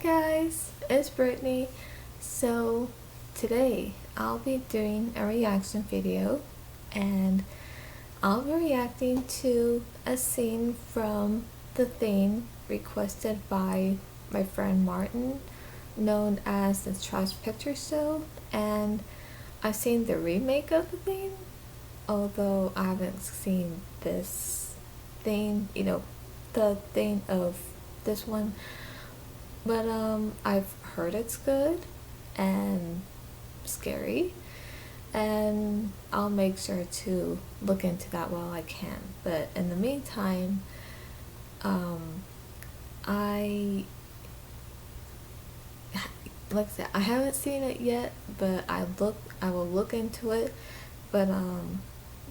guys, it's Brittany. So today I'll be doing a reaction video and I'll be reacting to a scene from The Thing requested by my friend Martin, known as the Trash Picture Show, and I've seen the remake of The Thing, although I haven't seen this thing, the thing of this one. But I've heard it's good and scary, and I'll make sure to look into that while I can. But in the meantime, I like I said, I haven't seen it yet, but I will look into it. But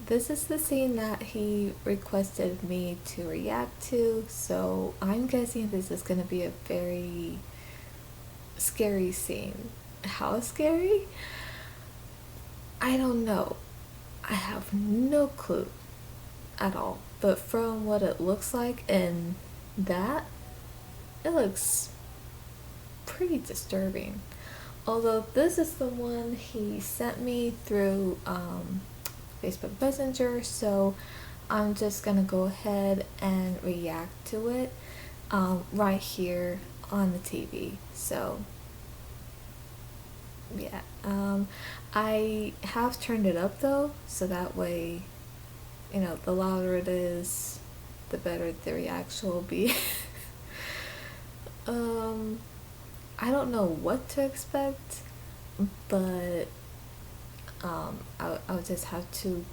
this is the scene that he requested me to react to, so I'm guessing this is gonna be a very scary scene. How scary? I don't know. I have no clue at all. But from what it looks like in that, it looks pretty disturbing. Although this is the one he sent me through Facebook Messenger, so I'm just gonna go ahead and react to it right here on the TV. So yeah, I have turned it up though, so that way, the louder it is, the better the reaction will be. I don't know what to expect, but I'll just have to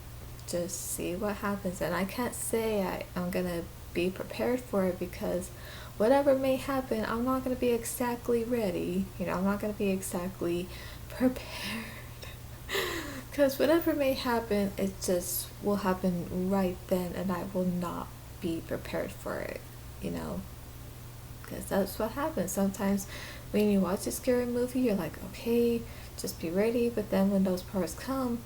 just see what happens. And I can't say I'm gonna be prepared for it, because whatever may happen, I'm not gonna be exactly ready. I'm not gonna be exactly prepared. Because whatever may happen, it just will happen right then, and I will not be prepared for it, because that's what happens. Sometimes when you watch a scary movie, you're like, okay, just be ready, but then when those parts come,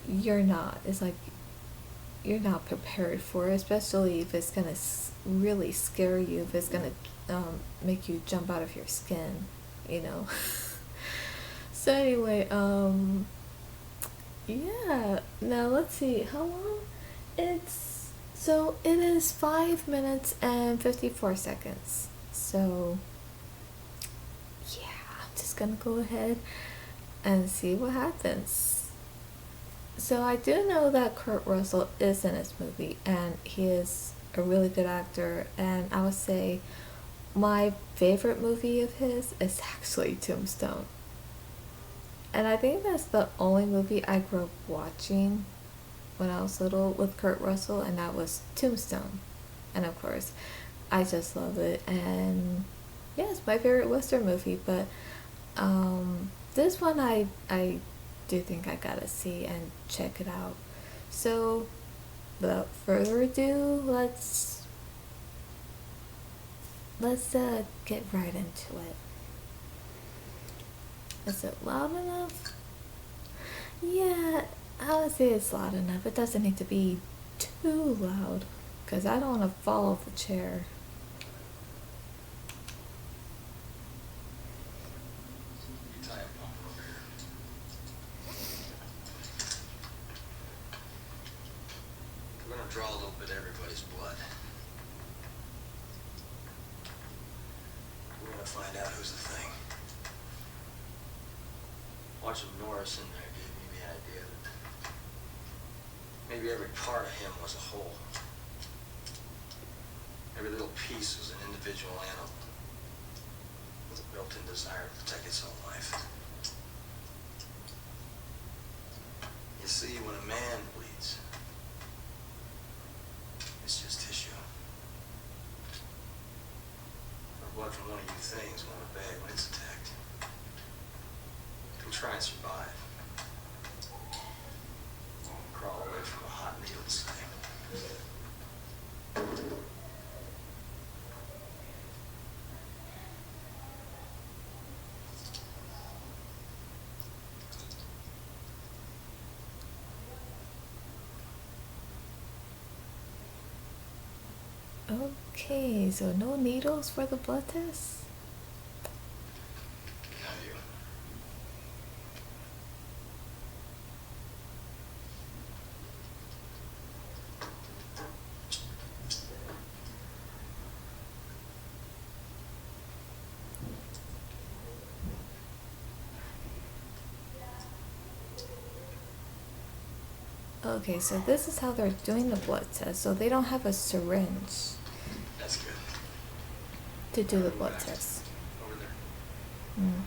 you're not. It's like you're not prepared for it, especially if it's gonna really scare you, if it's gonna make you jump out of your skin. So anyway, yeah, now let's see how long it is 5 minutes and 54 seconds. So yeah, I'm just gonna go ahead and see what happens. So I do know that Kurt Russell is in this movie, and he is a really good actor, and I would say my favorite movie of his is actually Tombstone. And I think that's the only movie I grew up watching when I was little with Kurt Russell, and that was Tombstone. And of course, I just love it, and yeah, it's my favorite Western movie. But this one I do think I gotta see and check it out. So without further ado, let's get right into it. Is it loud enough? Yeah, I would say it's loud enough. It doesn't need to be too loud, because I don't want to fall off the chair. We're gonna draw a little bit of everybody's blood. We're gonna find out who's the thing. Watching Norris in there gave me the idea that maybe every part of him was a whole. Every little piece was an individual animal with a built-in desire to protect its own life. You see, when a man bleeds, it's just tissue. Or blood from one of you things won't obey when it's attacked. It'll try and survive. Crawl away from a hot needle, say. Okay, so no needles for the blood test? Okay, so this is how they're doing the blood test. So they don't have a syringe That's good. to do the Move blood back. test. Over there. Mm.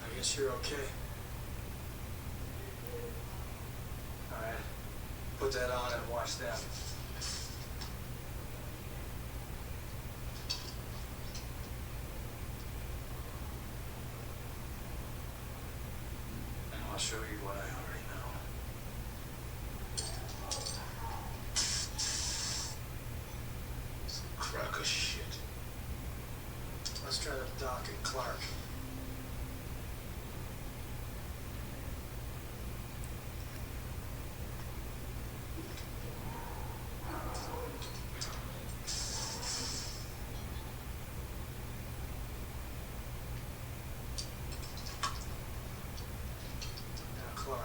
I guess you're okay. Alright. Put that on and watch them. And I'll show you what I already know. Some crock of shit. Let's try to Doc and Clark. Now, Clark.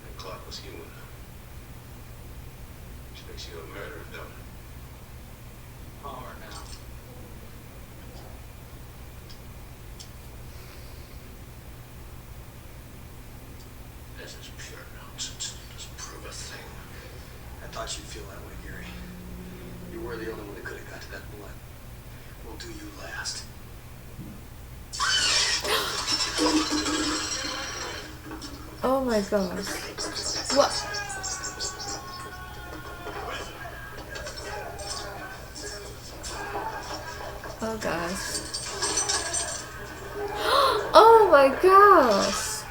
And Clark was human. Which makes you a murderer, don't it? Palmer now. This is pure nonsense. Doesn't prove a thing. I thought you'd feel that way, Gary. You were the only one that could have got to that blood. We'll do you last. Oh my gosh. What? Oh gosh. Oh my gosh.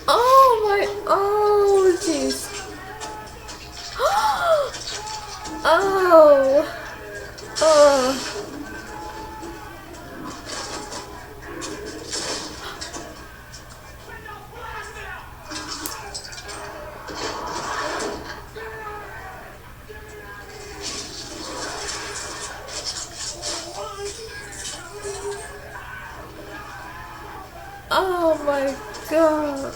Oh my. Oh jeez. Oh. Oh. Oh my god.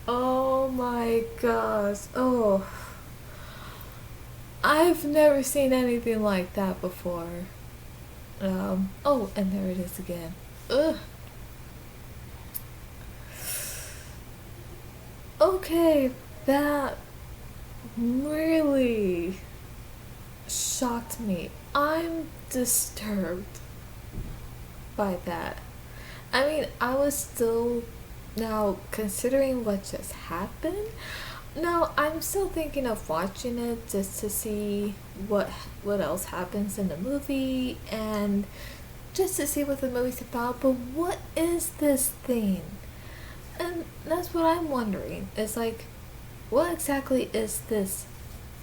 Oh my gosh. Oh. I've never seen anything like that before. Oh, and there it is again. Ugh. Okay, that really shocked me. I'm disturbed by that. I mean, I was still now considering what just happened. No, I'm still thinking of watching it just to see what else happens in the movie and just to see what the movie's about. But what is this thing? And that's what I'm wondering. It's like, what exactly is this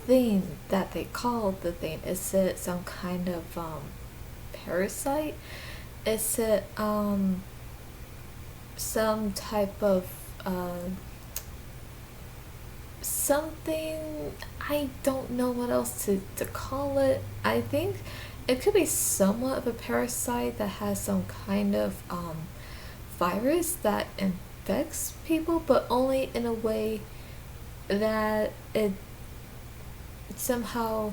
thing that they call the thing? Is it some kind of parasite? Is it some type of something? I don't know what else to call it. I think it could be somewhat of a parasite that has some kind of virus that infects people, but only in a way that it somehow,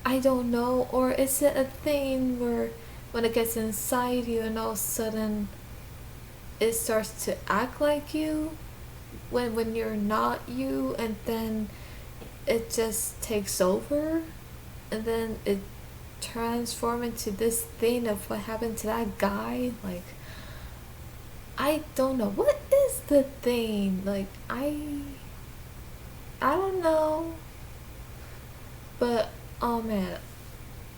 I don't know, or is it a thing where when it gets inside you and all of a sudden it starts to act like you when you're not you, and then it just takes over, and then it transforms into this thing of what happened to that guy. Like, I don't know what is the thing. Like, I don't know, but oh man,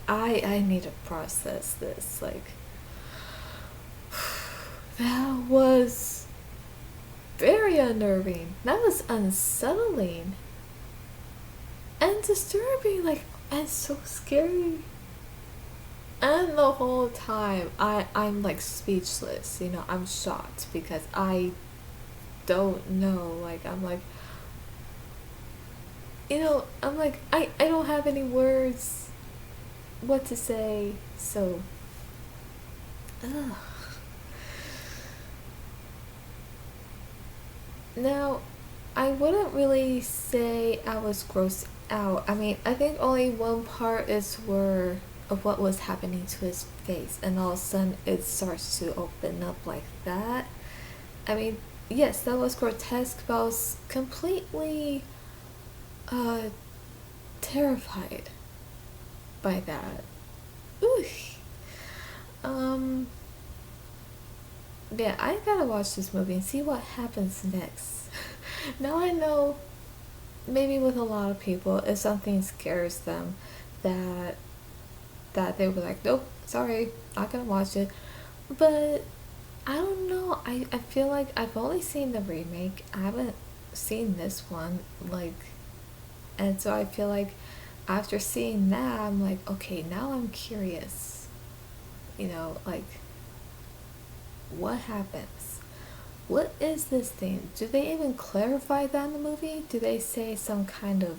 I need to process this. Like, that was very unnerving. That was unsettling and disturbing. Like, and so scary. And the whole time, I'm like speechless. You know, I'm shocked because I don't know. Like, I'm like, you know, I'm like, I don't have any words what to say. So, ugh. Now, I wouldn't really say I was grossed out. I mean, I think only one part is where of what was happening to his face, and all of a sudden it starts to open up like that. I mean, yes, that was grotesque, but I was completely uh terrified by that. Ooh. Um. Yeah, I gotta watch this movie and see what happens next. Now I know, maybe with a lot of people, if something scares them, that they were like, nope, sorry, not gonna watch it. But I don't know. I feel like I've only seen the remake. I haven't seen this one. Like, and so I feel like after seeing that, I'm like, okay, now I'm curious. You know, like, what happens? What is this thing? Do they even clarify that in the movie? Do they say some kind of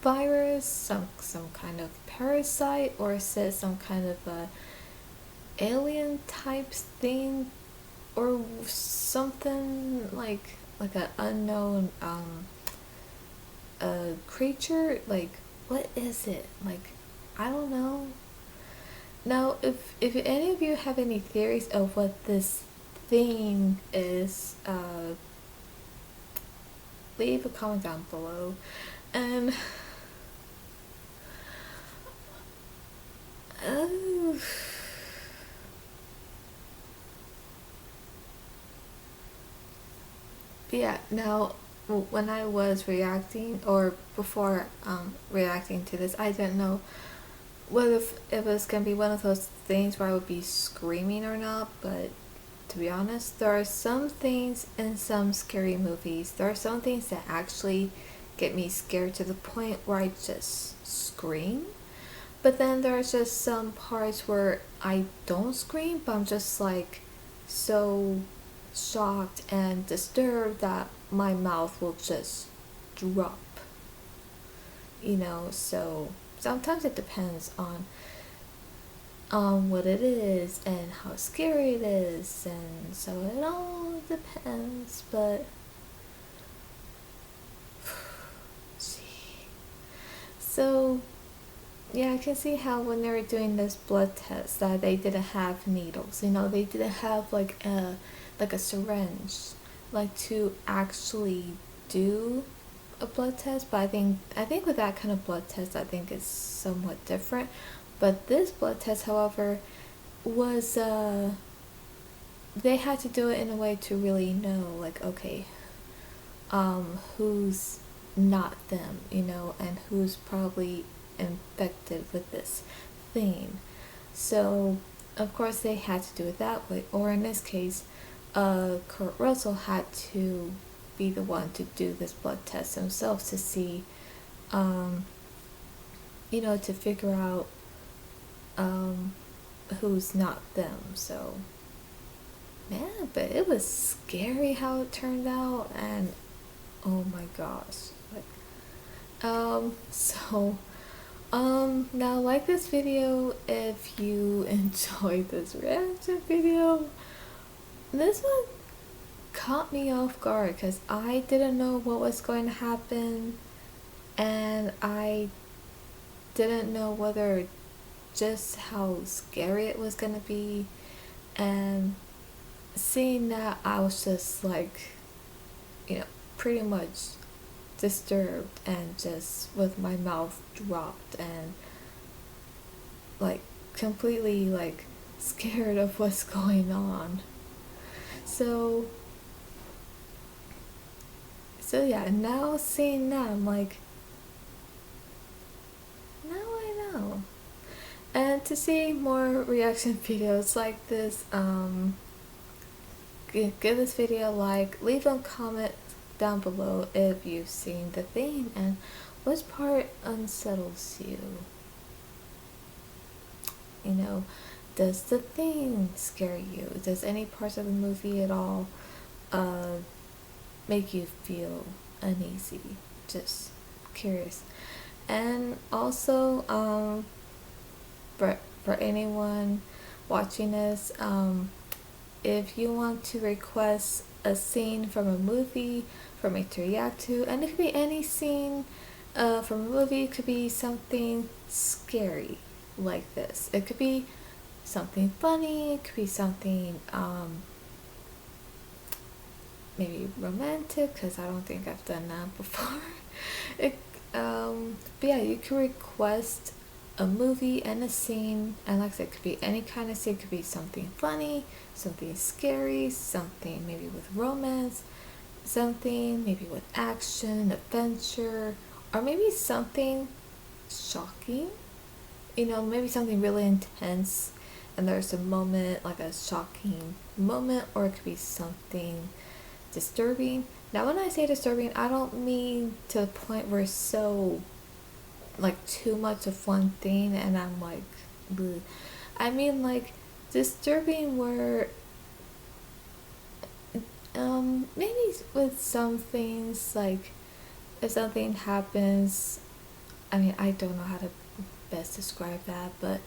virus, some kind of parasite, or is it some kind of a alien type thing, or something like an unknown creature? Like, what is it? Like, I don't know. Now, if any of you have any theories of what this thing is, leave a comment down below. And oh, yeah. Now, when I was reacting, or before reacting to this, I didn't know whether if it was gonna be one of those things where I would be screaming or not. But to be honest, there are some things in some scary movies. There are some things that actually get me scared to the point where I just scream. But then there's just some parts where I don't scream, but I'm just like so shocked and disturbed that my mouth will just drop. You know, so sometimes it depends on what it is and how scary it is, and so it all depends. But so yeah, I can see how when they were doing this blood test that they didn't have needles. You know, they didn't have like a syringe, like to actually do a blood test. But I think with that kind of blood test, I think it's somewhat different. But this blood test, however, was they had to do it in a way to really know, like, okay, who's not them, you know, and who's probably infected with this thing. So of course they had to do it that way, or in this case, Kurt Russell had to be the one to do this blood test themselves to see, to figure out who's not them. So, man, but it was scary how it turned out, and oh my gosh, like, now like this video if you enjoyed this reaction video. This one caught me off guard because I didn't know what was going to happen, and I didn't know whether just how scary it was gonna be, and seeing that I was just like, pretty much disturbed and just with my mouth dropped and like completely like scared of what's going on. So yeah, now seeing that I'm like, now I know. And to see more reaction videos like this, give this video a like, leave a comment down below if you've seen The Thing and which part unsettles you. Does The Thing scare you? Does any parts of the movie at all make you feel uneasy? Just curious. And also, for anyone watching this, if you want to request a scene from a movie for me to react to, and it could be any scene from a movie, it could be something scary like this. It could be something funny, it could be something maybe romantic, because I don't think I've done that before. But yeah, you can request a movie and a scene, and like I said, it could be any kind of scene. It could be something funny, something scary, something maybe with romance, something maybe with action, adventure, or maybe something shocking, maybe something really intense and there's a moment, like a shocking moment, or it could be something disturbing. Now when I say disturbing, I don't mean to the point where it's so like too much of one thing and I'm like, bleh. I mean like disturbing where maybe with some things, like if something happens, I mean, I don't know how to best describe that, but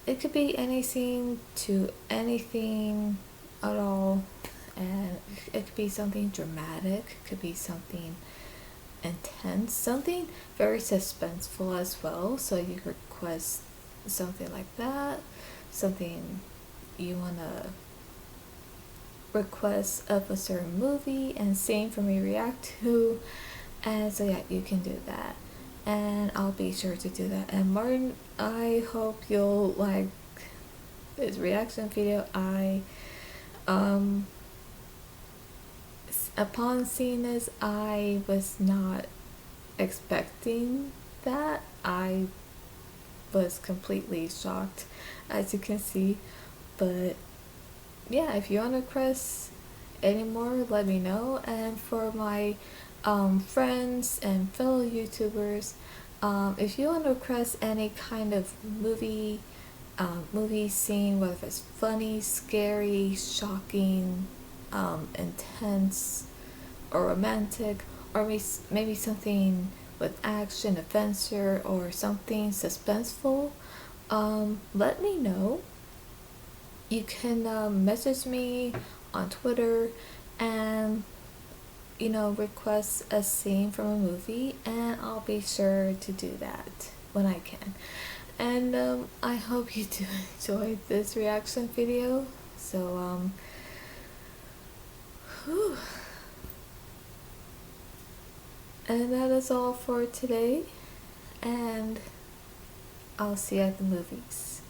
it could be anything to anything at all, and it could be something dramatic, it could be something intense, something very suspenseful as well. So you could request something like that, something you want to request of a certain movie and scene for me to react to, and so yeah, you can do that and I'll be sure to do that. And Martin, I hope you'll like this reaction video. Upon seeing this, I was not expecting that. I was completely shocked, as you can see. But yeah, if you want to request any more, let me know. And for my friends and fellow YouTubers, if you want to request any kind of movie scene, whether it's funny, scary, shocking, intense, or romantic, or maybe something with action, adventure, or something suspenseful, let me know. You can message me on Twitter and request a scene from a movie, and I'll be sure to do that when I can. And I hope you do enjoy this reaction video. So whew. And that is all for today, and I'll see you at the movies.